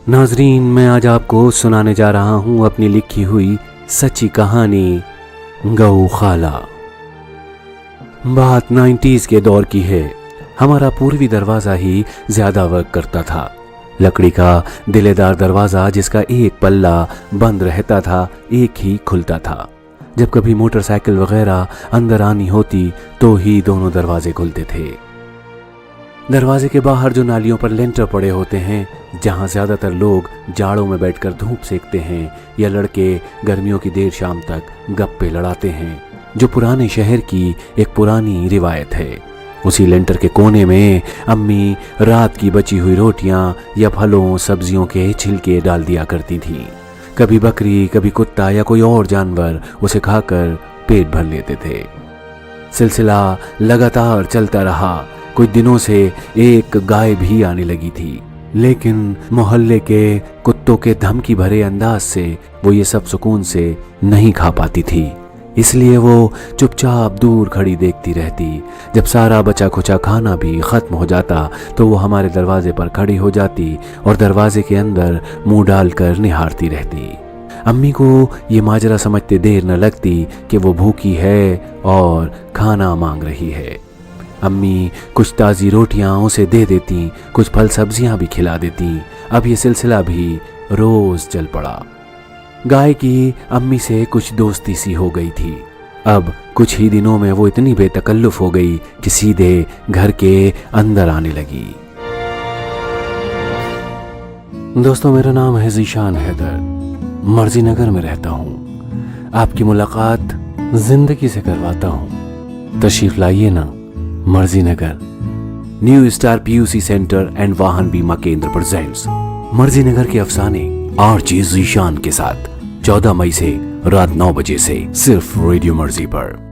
नाजरीन, मैं आज आपको सुनाने जा रहा हूँ अपनी लिखी हुई सच्ची कहानी गऊ खाला। बात 90s के दौर की है। हमारा पूर्वी दरवाज़ा ही ज़्यादा वर्क करता था। लकड़ी का दिलेदार दरवाज़ा जिसका एक पल्ला बंद रहता था, एक ही खुलता था। जब कभी मोटरसाइकिल वगैरह अंदर आनी होती तो ही दोनों दरवाजे खुलते थे। दरवाजे के बाहर जो नालियों पर लेंटर पड़े होते हैं, जहां ज़्यादातर लोग जाड़ों में बैठकर धूप सेकते हैं या लड़के गर्मियों की देर शाम तक गप्पे लड़ाते हैं, जो पुराने शहर की एक पुरानी रिवायत है। उसी लेंटर के कोने में अम्मी रात की बची हुई रोटियां या फलों सब्जियों के छिलके डाल दिया करती थी। कभी बकरी, कभी कुत्ता या कोई और जानवर उसे खाकर पेट भर लेते थे। सिलसिला लगातार चलता रहा। कुछ दिनों से एक गाय भी आने लगी थी, लेकिन मोहल्ले के कुत्तों के धमकी भरे अंदाज से वो ये सब सुकून से नहीं खा पाती थी। इसलिए वो चुपचाप दूर खड़ी देखती रहती। जब सारा बचा खुचा खाना भी खत्म हो जाता तो वो हमारे दरवाजे पर खड़ी हो जाती और दरवाजे के अंदर मुंह डालकर निहारती रहती। अम्मी को ये माजरा समझते देर न लगती कि वो भूखी है और खाना मांग रही है। अम्मी कुछ ताज़ी रोटियां उसे दे देती, कुछ फल सब्जियां भी खिला देती। अब ये सिलसिला भी रोज चल पड़ा। गाय की अम्मी से कुछ दोस्ती सी हो गई थी। अब कुछ ही दिनों में वो इतनी बेतकल्लुफ हो गई कि सीधे घर के अंदर आने लगी। दोस्तों, मेरा नाम है ज़ीशान हैदर, मर्जी नगर में रहता हूँ। आपकी मुलाकात जिंदगी से करवाता हूँ। तशरीफ लाइए ना मर्जी नगर। New star PUC centre and वाहन बीमा केंद्र प्रेजेंट्स मर्जी नगर के अफसाने आरजे ज़ीशान के साथ 14 मई से रात 9 बजे से सिर्फ रेडियो मर्जी पर।